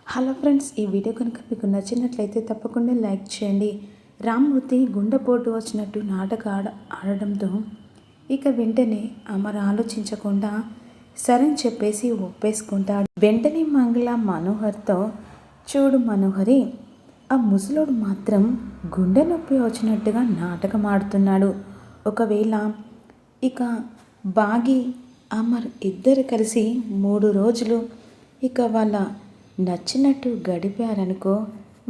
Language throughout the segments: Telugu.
హలో ఫ్రెండ్స్, ఈ వీడియో కనుక మీకు నచ్చినట్లయితే తప్పకుండా లైక్ చేయండి. రామ్మూర్తి గుండెపోటు వచ్చినట్టు ఆడడంతో ఇక వెంటనే అమర్ ఆలోచించకుండా సరని చెప్పేసి ఒప్పేసుకుంటాడు. వెంటనే మంగళ మనోహర్తో, చూడు మనోహరి, ఆ ముసలోడు మాత్రం గుండె నొప్పి వచ్చినట్టుగా నాటకం ఆడుతున్నాడు. ఒకవేళ ఇక బాగి అమర్ ఇద్దరు కలిసి 3 రోజులు ఇక వాళ్ళ నచ్చినట్టు గడిపారనుకో,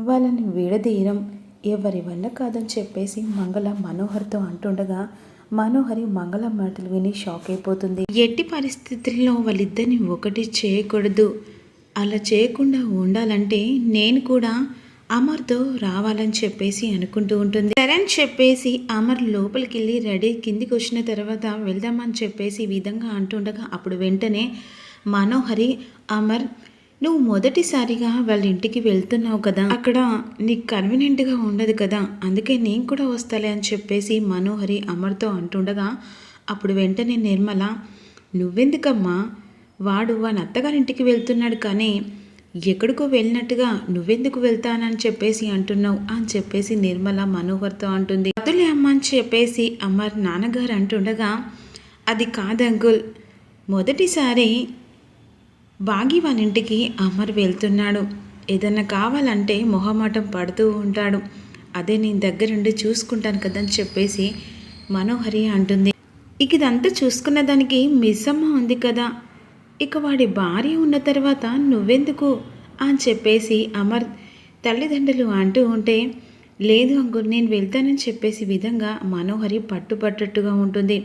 వాళ్ళని విడదీయడం ఎవరి వల్ల కాదని చెప్పేసి మంగళ మనోహర్తో అంటుండగా మనోహరి మంగళ మాటలు విని షాక్ అయిపోతుంది. ఎట్టి పరిస్థితుల్లో వాళ్ళిద్దరిని ఒకటి చేయకూడదు, అలా చేయకుండా ఉండాలంటే నేను కూడా అమర్తో రావాలని చెప్పేసి అనుకుంటూ ఉంటుంది. సరే అని చెప్పేసి అమర్ లోపలికి వెళ్ళి రెడీ కిందికి వచ్చిన తర్వాత వెళ్దామని చెప్పేసి ఈ విధంగా అంటుండగా అప్పుడు వెంటనే మనోహరి, అమర్, నువ్వు మొదటిసారిగా వాళ్ళ ఇంటికి వెళ్తున్నావు కదా, అక్కడ నీకు కన్వీనియంట్గా ఉండదు కదా, అందుకే నేను కూడా వస్తాలే అని చెప్పేసి మనోహరి అమర్తో అంటుండగా అప్పుడు వెంటనే నిర్మల, నువ్వెందుకమ్మా, వాడు వాని అత్తగారింటికి వెళ్తున్నాడు కానీ ఎక్కడికో వెళ్ళినట్టుగా నువ్వెందుకు వెళ్తానని చెప్పేసి అంటున్నావు అని చెప్పేసి నిర్మల మనోహర్తో అంటుంది. అతులే అమ్మ అని చెప్పేసి అమర్ నాన్నగారు అంటుండగా, అది కాదు అంకుల్, మొదటిసారి బాగి వాళ్ళ ఇంటికి అమర్ వెళ్తున్నాడు, ఏదన్నా కావాలంటే మొహమాటం పడుతూ ఉంటాడు, అదే నేను దగ్గరుండి చూసుకుంటాను కదని చెప్పేసి మనోహరి అంటుంది. ఇక ఇదంతా చూసుకున్న దానికి మిస్సమ్మ ఉంది కదా, ఇక వాడి భార్య ఉన్న తర్వాత నువ్వెందుకు అని చెప్పేసి అమర్ తల్లిదండ్రులు అంటూ ఉంటే, లేదు అంకుల్ నేను వెళ్తానని చెప్పేసి విధంగా మనోహరి పట్టుపట్టట్టుగా ఉంటుంది.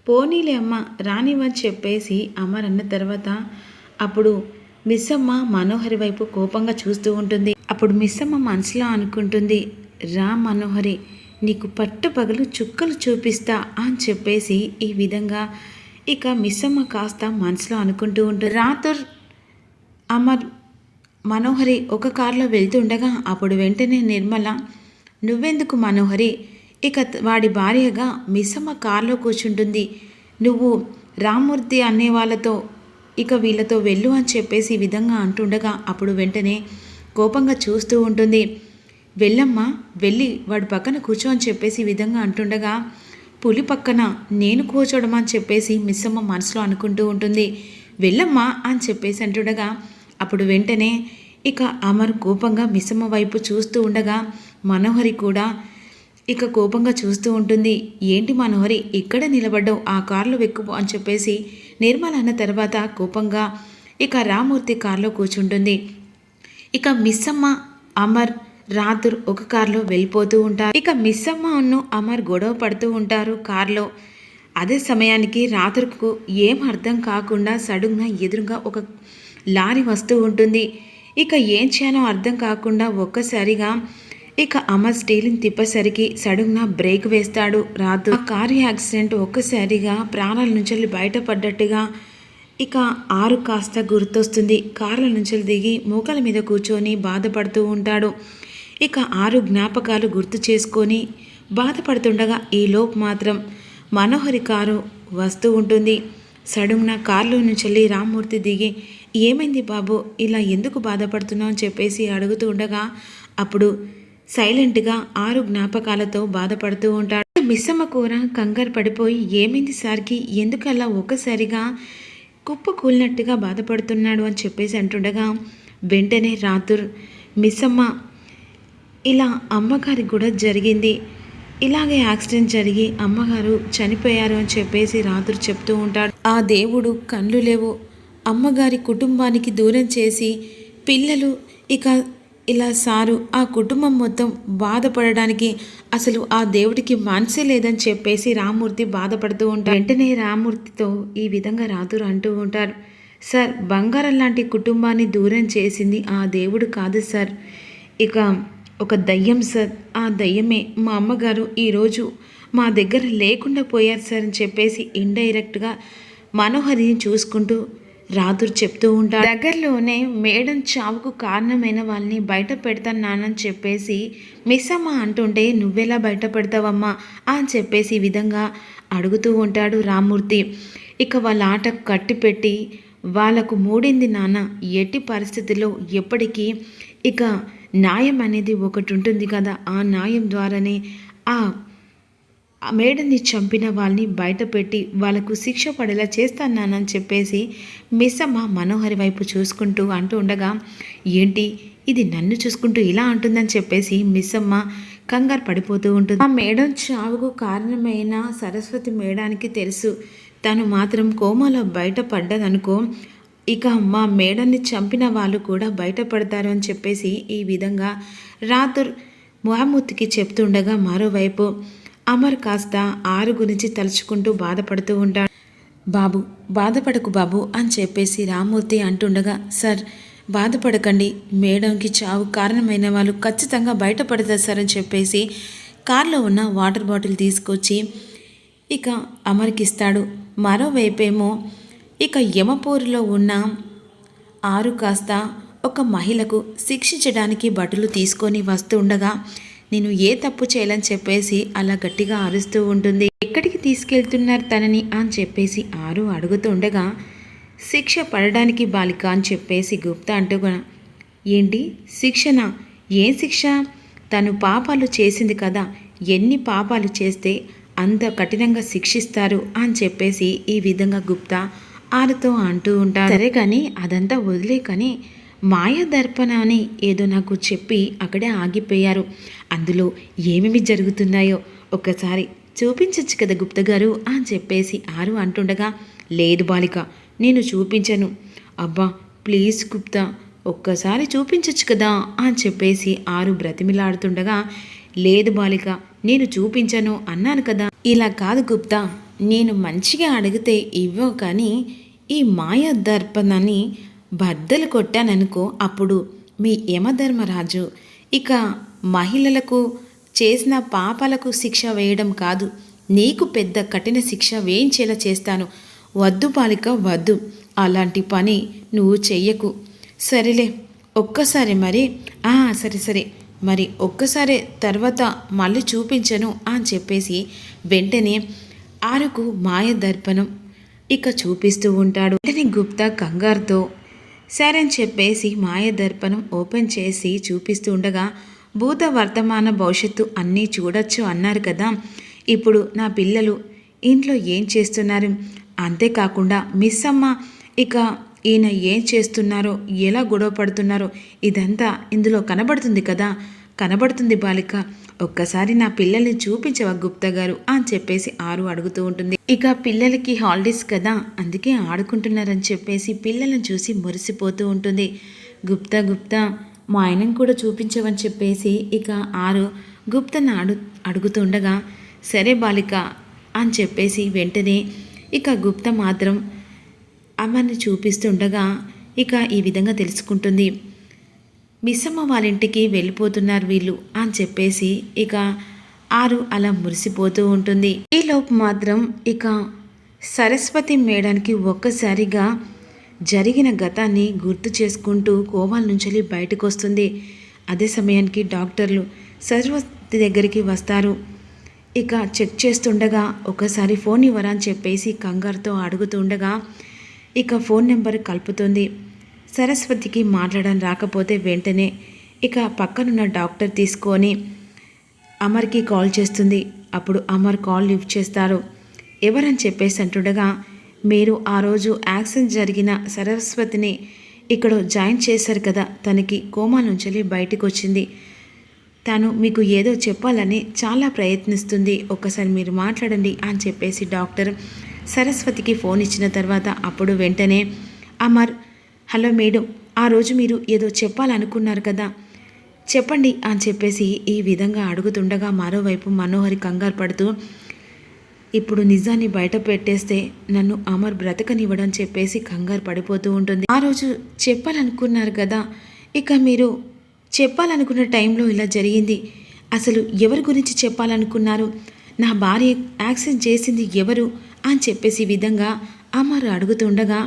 పోనీలే అమ్మ రానివని చెప్పేసి అమర్ అన్న తర్వాత అప్పుడు మిస్సమ్మ మనోహరి వైపు కోపంగా చూస్తూ ఉంటుంది. అప్పుడు మిస్సమ్మ మనసులో అనుకుంటుంది, రా మనోహరి, నీకు పట్టుపగలు చుక్కలు చూపిస్తా అని చెప్పేసి ఈ విధంగా ఇక మిస్సమ్మ కాస్త మనసులో అనుకుంటూ ఉంటుంది. రాత్రి అమర్ మనోహరి ఒక కారులో వెళ్తుండగా అప్పుడు వెంటనే నిర్మల, నువ్వెందుకు మనోహరి, ఇక వాడి భార్యగా మిస్సమ్మ కారులో కూర్చుంటుంది, నువ్వు రామ్మూర్తి అనే వాళ్ళతో ఇక వీళ్ళతో వెళ్ళు అని చెప్పేసి ఈ విధంగా అంటుండగా అప్పుడు వెంటనే కోపంగా చూస్తూ ఉంటుంది. వెళ్ళమ్మా, వెళ్ళి వాడి పక్కన కూర్చో అని చెప్పేసి ఈ విధంగా అంటుండగా పులి పక్కన నేను కూర్చోవడం అని చెప్పేసి మిస్సమ్మ మనసులో అనుకుంటూ ఉంటుంది. వెళ్ళమ్మా అని చెప్పేసి అంటుండగా అప్పుడు వెంటనే ఇక అమర్ కోపంగా మిస్సమ్మ వైపు చూస్తూ ఉండగా మనోహరి కూడా ఇక కోపంగా చూస్తూ ఉంటుంది. ఏంటి మనోహరి ఇక్కడ నిలబడ్డావు, ఆ కారులో వెక్కుపో అని చెప్పేసి నిర్మల అన్న తర్వాత కోపంగా ఇక రామ్మూర్తి కారులో కూర్చుంటుంది. ఇక మిస్సమ్మ, అమర్, రాతుర్ ఒక కారులో వెళ్ళిపోతూ ఉంటారు. ఇక మిస్సమ్మ అమర్ గొడవ పడుతూ ఉంటారు కారులో. అదే సమయానికి రాతుర్కు ఏం అర్థం కాకుండా సడన్గా ఎదురుగా ఒక లారీ వస్తూ ఉంటుంది. ఇక ఏం చేయాలో అర్థం కాకుండా ఒక్కసారిగా ఇక అమర్ స్టీలింగ్ తిప్పేసరికి సడన్గా బ్రేక్ వేస్తాడు రాతు. ఆ కారు యాక్సిడెంట్ ఒక్కసారిగా ప్రాణాల నుంచి బయటపడ్డట్టుగా ఇక ఆరు కాస్త గుర్తొస్తుంది. కార్ల నుంచి దిగి మోకాల మీద కూర్చొని బాధపడుతూ ఉంటాడు. ఇక ఆరు జ్ఞాపకాలు గుర్తు చేసుకొని బాధపడుతుండగా ఈలోపు మాత్రం మనోహరి కారు వస్తూ ఉంటుంది. సడన్గా కారులో నుంచి రామ్మూర్తి దిగి, ఏమైంది బాబు, ఇలా ఎందుకు బాధపడుతున్నావు అని చెప్పేసి అడుగుతూ ఉండగా అప్పుడు సైలెంట్గా ఆరు జ్ఞాపకాలతో బాధపడుతూ ఉంటాడు. మిస్సమ్మ కూర కంగారు పడిపోయి, ఏమైంది సార్కి, ఎందుకు అలా ఒక్కసారిగా కుప్ప కూలినట్టుగా బాధపడుతున్నాడు అని చెప్పేసి అంటుండగా వెంటనే రాతుర్, మిస్సమ్మ ఇలా అమ్మగారికి కూడా జరిగింది, ఇలాగే యాక్సిడెంట్ జరిగి అమ్మగారు చనిపోయారు అని చెప్పేసి రాతుర్ చెప్తూ ఉంటాడు. ఆ దేవుడు కళ్ళు లేవు, అమ్మగారి కుటుంబానికి దూరం చేసి పిల్లలు ఇక ఇలా సారు ఆ కుటుంబం మొత్తం బాధపడడానికి అసలు ఆ దేవుడికి మనసే లేదని చెప్పేసి రామ్మూర్తి బాధపడుతూ ఉంటారు. వెంటనే రామ్మూర్తితో ఈ విధంగా రాతురు అంటూ ఉంటారు, సార్ బంగారం లాంటి కుటుంబాన్ని దూరం చేసింది ఆ దేవుడు కాదు సార్, ఇక ఒక దయ్యం సార్, ఆ దయ్యమే మా అమ్మగారు ఈరోజు మా దగ్గర లేకుండా పోయారు సార్ అని చెప్పేసి ఇండైరెక్ట్గా మనోహరిని చూసుకుంటూ రాతుర్ చెప్తూ ఉంటాడు. దగ్గరలోనే మేడం చావుకు కారణమైన వాళ్ళని బయట పెడతాను నానని చెప్పేసి మిస్సమ్మ అంటుంటే, నువ్వెలా బయట పెడతావమ్మా అని చెప్పేసి ఈ విధంగా అడుగుతూ ఉంటాడు రామ్మూర్తి. ఇక వాళ్ళ ఆట కట్టిపెట్టి వాళ్ళకు మూడింది నాన్న. ఎట్టి పరిస్థితుల్లో ఎప్పటికీ ఇక న్యాయం అనేది ఒకటి ఉంటుంది కదా, ఆ న్యాయం ద్వారానే ఆ మేడని చంపిన వాళ్ళని బయటపెట్టి వాళ్ళకు శిక్ష పడేలా చేస్తానని చెప్పేసి మిస్సమ్మ మనోహరి వైపు చూసుకుంటూ అంటూ ఉండగా, ఏంటి ఇది నన్ను చూసుకుంటూ ఇలా అంటుందని చెప్పేసి మిస్సమ్మ కంగారు పడిపోతూ ఉంటుంది. ఆ మేడం చావుకు కారణమైన సరస్వతి మేడానికి తెలుసు. తను మాత్రం కోమాలో బయటపడ్డదనుకో, ఇక మా మేడన్ని చంపిన వాళ్ళు కూడా బయటపడతారు అని చెప్పేసి ఈ విధంగా రాతుర్ మొహమ్మూర్తికి చెప్తుండగా, మరోవైపు అమర్ కాస్త ఆరు గురించి తలుచుకుంటూ బాధపడుతూ ఉంటాడు. బాబు బాధపడకు బాబు అని చెప్పేసి రామ్మూర్తి అంటుండగా, సార్ బాధపడకండి, మేడంకి చావు కారణమైన వాళ్ళు ఖచ్చితంగా బయటపడతారు సార్ అని చెప్పేసి కార్లో ఉన్న వాటర్ బాటిల్ తీసుకొచ్చి ఇక అమర్కి ఇస్తాడు. మరోవైపేమో ఇక యమపూరిలో ఉన్న ఆరు కాస్త ఒక మహిళకు శిక్షించడానికి బట్టలు తీసుకొని వస్తూ ఉండగా, నేను ఏ తప్పు చేయాలని చెప్పేసి అలా గట్టిగా అరుస్తూ ఉంటుంది. ఎక్కడికి తీసుకెళ్తున్నారు తనని అని చెప్పేసి ఆరు అడుగుతూ ఉండగా, శిక్ష పడడానికి బాలిక అని చెప్పేసి గుప్తా అంటుగా, ఏంటి శిక్షణ? ఏం శిక్ష? తను పాపాలు చేసింది కదా, ఎన్ని పాపాలు చేస్తే అంత కఠినంగా శిక్షిస్తారు అని చెప్పేసి ఈ విధంగా గుప్తా ఆరుతో అంటూ ఉంటారు. సరే కానీ అదంతా వదిలే, కానీ మాయాదర్పణ అని ఏదో నాకు చెప్పి అక్కడే ఆగిపోయారు. అందులో ఏమేమి జరుగుతున్నాయో ఒక్కసారి చూపించచ్చు కదా గుప్త గారు అని చెప్పేసి ఆరు అంటుండగా, లేదు బాలిక, నేను చూపించను. అబ్బా ప్లీజ్ గుప్తా, ఒక్కసారి చూపించచ్చు కదా అని చెప్పేసి ఆరు బ్రతిమిలాడుతుండగా, లేదు బాలిక, నేను చూపించను అన్నాను కదా. ఇలా కాదు గుప్తా, నేను మంచిగా అడిగితే ఇవ్వవు, కానీ ఈ మాయా దర్పణాన్ని బద్దలు కొట్టాననుకో, అప్పుడు మీ యమధర్మరాజు ఇక మహిళలకు చేసిన పాపాలకు శిక్ష వేయడం కాదు, నీకు పెద్ద కఠిన శిక్ష వేయించేలా చేస్తాను. వద్దు బాలిక వద్దు, అలాంటి పని నువ్వు చెయ్యకు. సరేలే ఒక్కసారి మరి. సరే సరే మరి ఒక్కసారి, తర్వాత మళ్ళీ చూపించను అని చెప్పేసి వెంటనే ఆరుకు మాయ దర్పణం ఇక చూపిస్తూ ఉంటాడు. వెంటనే గుప్తా కంగారుతో సరే అని చెప్పేసి మాయ దర్పణం ఓపెన్ చేసి చూపిస్తూ ఉండగా, భూత వర్తమాన భవిష్యత్తు అన్నీ చూడొచ్చు అన్నారు కదా, ఇప్పుడు నా పిల్లలు ఇంట్లో ఏం చేస్తున్నారు, అంతేకాకుండా మిస్ అమ్మ ఇక ఈయన ఏం చేస్తున్నారో, ఎలా గొడవ పడుతున్నారో ఇదంతా ఇందులో కనబడుతుంది కదా. కనబడుతుంది బాలిక, ఒక్కసారి నా పిల్లల్ని చూపించవా గుప్తా గారు అని చెప్పేసి ఆరు అడుగుతూ ఉంటుంది. ఇక పిల్లలకి హాలిడేస్ కదా, అందుకే ఆడుకుంటున్నారని చెప్పేసి పిల్లలను చూసి మురిసిపోతూ ఉంటుంది. గుప్తా మా ఆయనను కూడా చూపించవని చెప్పేసి ఇక ఆరు గుప్తను అడుగుతుండగా, సరే బాలిక అని చెప్పేసి వెంటనే ఇక గుప్త మాత్రం అమ్మని చూపిస్తుండగా ఇక ఈ విధంగా తెలుసుకుంటుంది. మిస్సమ్మ వాళ్ళ ఇంటికి వెళ్ళిపోతున్నారు వీళ్ళు అని చెప్పేసి ఇక ఆరు అలా మురిసిపోతూ ఉంటుంది. ఈలోపు మాత్రం ఇక సరస్వతి మేడానికి ఒక్కసారిగా జరిగిన గతాన్ని గుర్తు చేసుకుంటూ కోమాల నుంచి బయటకు వస్తుంది. అదే సమయానికి డాక్టర్లు సరస్వతి దగ్గరికి వస్తారు. ఇక చెక్ చేస్తుండగా ఒకసారి ఫోన్ ఇవ్వరా అని చెప్పేసి కంగారుతో అడుగుతుండగా ఇక ఫోన్ నెంబర్ కలుపుతుంది. సరస్వతికి మాట్లాడడం రాకపోతే వెంటనే ఇక పక్కనున్న డాక్టర్ తీసుకొని అమర్కి కాల్ చేస్తుంది. అప్పుడు అమర్ కాల్ లిఫ్ట్ చేస్తారు. ఎవరని చెప్పేసి అంటుండగా, మీరు ఆ రోజు యాక్సిడెంట్ జరిగిన సరస్వతిని ఇక్కడ జాయిన్ చేశారు కదా, తనకి కోమా నుంచి బయటకు వచ్చింది. తను మీకు ఏదో చెప్పాలని చాలా ప్రయత్నిస్తుంది, ఒక్కసారి మీరు మాట్లాడండి అని చెప్పేసి డాక్టర్ సరస్వతికి ఫోన్ ఇచ్చిన తర్వాత అప్పుడు వెంటనే అమర్, హలో మేడం, ఆ రోజు మీరు ఏదో చెప్పాలనుకున్నారు కదా, చెప్పండి అని చెప్పేసి ఈ విధంగా అడుగుతుండగా మరోవైపు మనోహరి కంగారు పడుతూ, ఇప్పుడు నిజాన్ని బయట పెట్టేస్తే నన్ను అమర్ బ్రతకనివ్వడం చెప్పేసి కంగారు పడిపోతూ ఉంటుంది. ఆ రోజు చెప్పాలనుకున్నారు కదా, ఇక మీరు చెప్పాలనుకున్న టైంలో ఇలా జరిగింది. అసలు ఎవరి గురించి చెప్పాలనుకున్నారు, నా భార్య యాక్సిడెంట్ చేసింది ఎవరు అని చెప్పేసి విధంగా అమర్ అడుగుతుండగా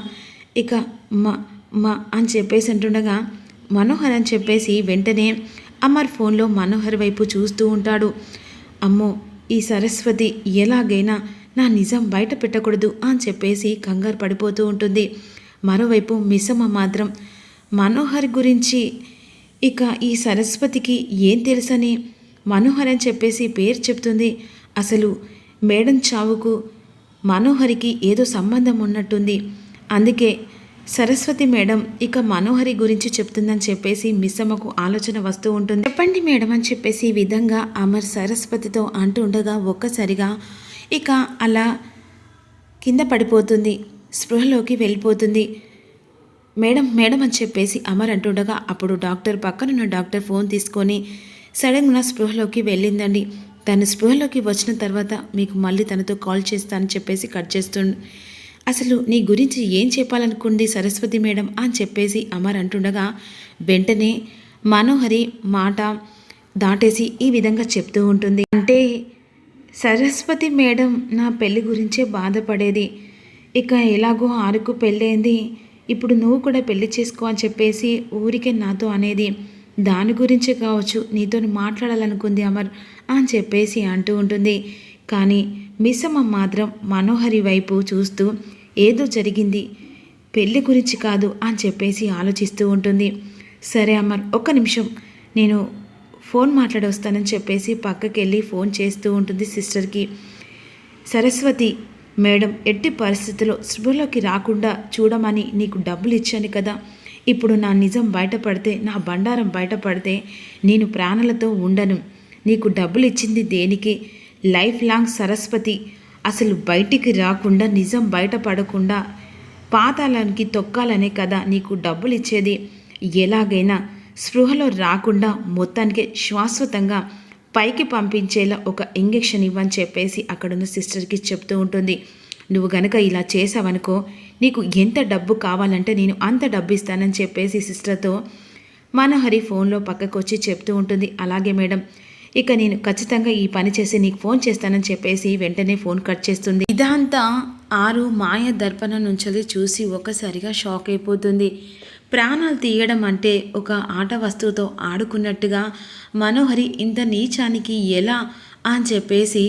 ఇక మా అని చెప్పేసి అంటుండగా మనోహర్ అని చెప్పేసి వెంటనే అమర్ ఫోన్లో మనోహర్ వైపు చూస్తూ ఉంటాడు. అమ్మో, ఈ సరస్వతి ఎలాగైనా నా నిజం బయట పెట్టకూడదు అని చెప్పేసి కంగారు పడిపోతూ ఉంటుంది. మరోవైపు మిస్సమ్మ మాత్రం మనోహర్ గురించి ఇక ఈ సరస్వతికి ఏం తెలుసని మనోహర్ అని చెప్పేసి పేరు చెప్తుంది. అసలు మేడం చావుకు మనోహరికి ఏదో సంబంధం ఉన్నట్టుంది. అందుకే సరస్వతి మేడం ఇక మనోహరి గురించి చెప్తుందని చెప్పేసి మిస్సమ్మకు ఆలోచన వస్తూ ఉంటుంది. చెప్పండి మేడం అని చెప్పేసి ఈ విధంగా అమర్ సరస్వతితో అంటూ ఉండగా ఒక్కసారిగా ఇక అలా కింద పడిపోతుంది, స్పృహలోకి వెళ్ళిపోతుంది. మేడం మేడం అని చెప్పేసి అమర్ అంటుండగా అప్పుడు పక్కనున్న డాక్టర్ ఫోన్ తీసుకొని సడన్గా స్పృహలోకి వెళ్ళిందండి. తను స్పృహలోకి వచ్చిన తర్వాత మీకు మళ్ళీ తనతో కాల్ చేస్తానని చెప్పేసి కట్ చేస్తుండు. అసలు నీ గురించి ఏం చెప్పాలనుకుంది సరస్వతి మేడం అని చెప్పేసి అమర్ అంటుండగా వెంటనే మనోహరి మాట దాటేసి ఈ విధంగా చెప్తూ ఉంటుంది. అంటే సరస్వతి మేడం నా పెళ్లి గురించే బాధపడేది. ఇక ఎలాగో ఆరుకు పెళ్ళైంది, ఇప్పుడు నువ్వు కూడా పెళ్లి చేసుకో అని చెప్పేసి ఊరికే నాతో అనేది. దాని గురించే కావచ్చు నీతో మాట్లాడాలనుకుంది అమర్ అని చెప్పేసి అంటూ ఉంటుంది. కానీ మిస్సమ్మ మాత్రం మనోహరి వైపు చూస్తూ ఏదో జరిగింది, పెళ్లి గురించి కాదు అని చెప్పేసి ఆలోచిస్తూ ఉంటుంది. సరే అమర్ ఒక్క నిమిషం నేను ఫోన్ మాట్లాడి వస్తానని చెప్పేసి పక్కకి వెళ్ళి ఫోన్ చేస్తూ ఉంటుంది సిస్టర్కి. సరస్వతి మేడం ఎట్టి పరిస్థితుల్లో స్పృహలోకి రాకుండా చూడమని నీకు డబ్బులు ఇచ్చాను కదా, ఇప్పుడు నా నిజం బయటపడితే, నా బండారం బయటపడితే నేను ప్రాణాలతో ఉండను. నీకు డబ్బులు ఇచ్చింది దేనికి? లైఫ్ లాంగ్ సరస్వతి అసలు బయటికి రాకుండా, నిజం బయటపడకుండా పాతాళానికి తొక్కాలనే కదా నీకు డబ్బులు ఇచ్చేది. ఎలాగైనా స్పృహలో రాకుండా మొత్తానికి శాశ్వతంగా పైకి పంపించేలా ఒక ఇంజెక్షన్ ఇవ్వని చెప్పేసి అక్కడున్న సిస్టర్కి చెప్తూ ఉంటుంది. నువ్వు గనక ఇలా చేసావనుకో నీకు ఎంత డబ్బు కావాలంటే నేను అంత డబ్బు ఇస్తానని చెప్పేసి సిస్టర్తో మనోహరి ఫోన్లో పక్కకు వచ్చి చెప్తూ ఉంటుంది. అలాగే మేడం, ఇక నేను ఖచ్చితంగా ఈ పని చేసి నీకు ఫోన్ చేస్తానని చెప్పేసి వెంటనే ఫోన్ కట్ చేస్తుంది. ఇదంతా ఆరు మాయ దర్పణం నుంచి చూసి ఒక్కసారిగా షాక్ అయిపోతుంది. ప్రాణాలు తీయడం అంటే ఒక ఆట వస్తువుతో ఆడుకున్నట్టుగా మనోహరి ఇంత నీచానికి ఎలా అని చెప్పేసి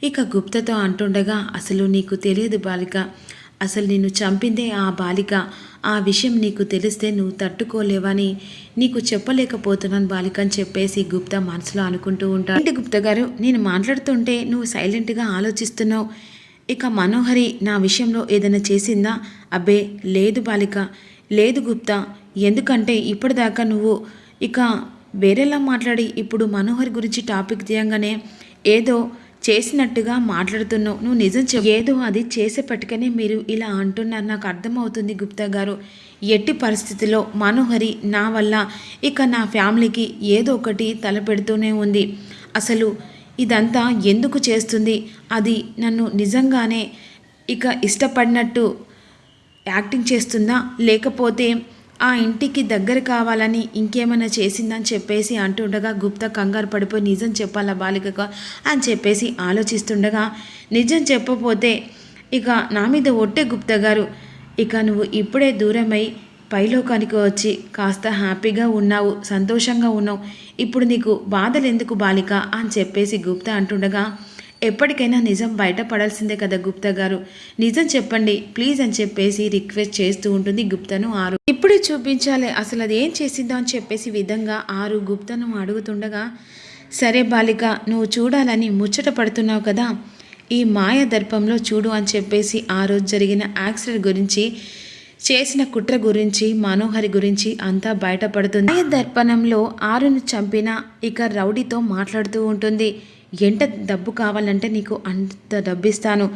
ఇక గుప్తతో అంటుండగా, అసలు నీకు తెలియదు బాలిక, అసలు నిన్ను చంపిందే ఆ బాలిక. ఆ విషయం నీకు తెలిస్తే నువ్వు తట్టుకోలేవని నీకు చెప్పలేకపోతున్నాను బాలిక అని చెప్పేసి గుప్తా మనసులో అనుకుంటూ ఉంటాడు. ఏంటి గుప్తా గారు, నేను మాట్లాడుతుంటే నువ్వు సైలెంట్గా ఆలోచిస్తున్నావు. ఇక మనోహరి నా విషయంలో ఏదైనా చేసిందా? అబ్బే లేదు బాలిక, లేదు గుప్తా. ఎందుకంటే ఇప్పటిదాకా నువ్వు ఇక వేరేలా మాట్లాడి ఇప్పుడు మనోహరి గురించి టాపిక్ తీయంగానే ఏదో చేసినట్టుగా మాట్లాడుతున్నావు. నువ్వు నిజం ఏదో అది చేసేపట్టుకనే మీరు ఇలా అంటున్నారు, నాకు అర్థమవుతుంది గుప్తా గారు. ఎట్టి పరిస్థితిలో మనోహరి నా వల్ల ఇక నా ఫ్యామిలీకి ఏదో ఒకటి తలపెడుతూనే ఉంది. అసలు ఇదంతా ఎందుకు చేస్తుంది? అది నన్ను నిజంగానే ఇక ఇష్టపడినట్టు యాక్టింగ్ చేస్తుందా, లేకపోతే ఆ ఇంటికి దగ్గర కావాలని ఇంకేమైనా చేసిందని చెప్పేసి అంటుండగా గుప్తా కంగారు పడిపోయి నిజం చెప్పాలా బాలికగా అని చెప్పేసి ఆలోచిస్తుండగా, నిజం చెప్పపోతే ఇక నా మీద ఒట్టే గుప్తా గారు, ఇక నువ్వు ఇప్పుడే దూరమై పైలోకానికి వచ్చి కాస్త హ్యాపీగా ఉన్నావు, సంతోషంగా ఉన్నావు. ఇప్పుడు నీకు బాధలు ఎందుకు బాలిక అని చెప్పేసి గుప్తా అంటుండగా, ఎప్పటికైనా నిజం బయటపడాల్సిందే కదా గుప్తా గారు, నిజం చెప్పండి ప్లీజ్ అని చెప్పేసి రిక్వెస్ట్ చేస్తూ ఉంటుంది గుప్తను ఆరు. ఇప్పుడే చూపించాలి అసలు అది ఏం చేసిందో అని చెప్పేసి విధంగా ఆరు గుప్తను అడుగుతుండగా, సరే బాలిక నువ్వు చూడాలని ముచ్చట పడుతున్నావు కదా, ఈ మాయ దర్పంలో చూడు అని చెప్పేసి ఆ రోజు జరిగిన యాక్సిడెంట్ గురించి, చేసిన కుట్ర గురించి, మనోహరి గురించి అంతా బయటపడుతుంది. మాయ దర్పణంలో ఆరును చంపిన ఇక రౌడీతో మాట్లాడుతూ ఉంటుంది. ఎంత డబ్బు కావాలంటే నీకు అంత డబ్బిస్తాను,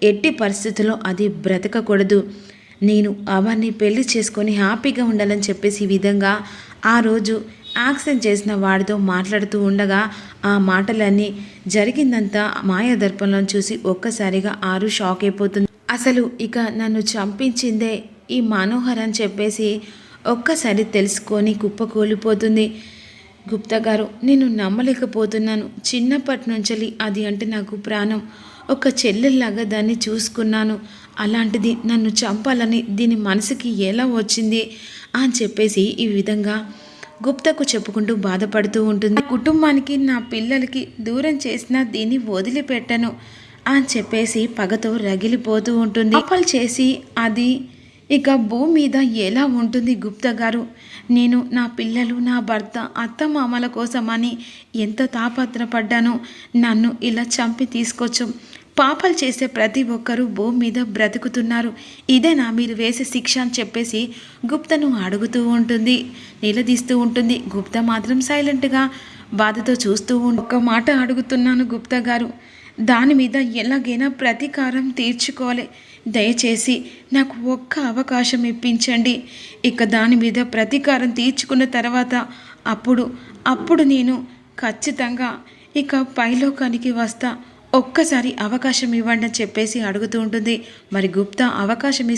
ఎట్టి పరిస్థితుల్లో అది బ్రతకకూడదు, నేను అవన్నీ పెళ్లి చేసుకొని హ్యాపీగా ఉండాలని చెప్పేసి ఈ విధంగా ఆ రోజు యాక్సిడెంట్ చేసిన వాడితో మాట్లాడుతూ ఉండగా ఆ మాటలన్నీ జరిగిందంతా మాయాదర్పంలో చూసి ఒక్కసారిగా ఆరు షాక్ అయిపోతుంది. అసలు ఇక నన్ను చంపించిందే ఈ మనోహర్ అని చెప్పేసి ఒక్కసారి తెలుసుకొని కుప్పకూలిపోతుంది. గుప్తా గారు నేను నమ్మలేకపోతున్నాను, చిన్నప్పటి నుంచి అది అంటే నాకు ప్రాణం, ఒక చెల్లెల్లాగా దాన్ని చూసుకున్నాను, అలాంటిది నన్ను చంపాలని దీని మనసుకి ఎలా వచ్చింది అని చెప్పేసి ఈ విధంగా గుప్తకు చెప్పుకుంటూ బాధపడుతూ ఉంటుంది. కుటుంబానికి నా పిల్లలకి దూరం చేసినా దీన్ని వదిలిపెట్టను అని చెప్పేసి పగతో రగిలిపోతూ ఉంటుంది. పాపాలు చేసి అది ఇక భూమి మీద ఎలా ఉంటుంది గుప్తా గారు? నేను నా పిల్లలు, నా భర్త, అత్తమామల కోసమని ఎంత తాపత్రపడ్డానో నన్ను ఇలా చంపి తీసుకొచ్చు. పాపాలు చేసే ప్రతి ఒక్కరూ భూమి మీద బ్రతుకుతున్నారు. ఇదేనా మీరు వేసే శిక్ష అని చెప్పేసి గుప్తను అడుగుతూ ఉంటుంది, నిలదీస్తూ ఉంటుంది. గుప్తా మాత్రం సైలెంట్గా బాధతో చూస్తూ ఒక్క మాట అడుగుతున్నాను గుప్తా గారు, దాని మీద ఎలాగైనా ప్రతీకారం తీర్చుకోవాలి. దయచేసి నాకు ఒక్క అవకాశం ఇప్పించండి. ఇక దాని మీద ప్రతీకారం తీర్చుకున్న తర్వాత అప్పుడు నేను ఖచ్చితంగా ఇక పైలోకానికి వస్తా. ఒక్కసారి అవకాశం ఇవ్వండి అని చెప్పేసి అడుగుతూ ఉంటుంది. మరి గుప్తా అవకాశం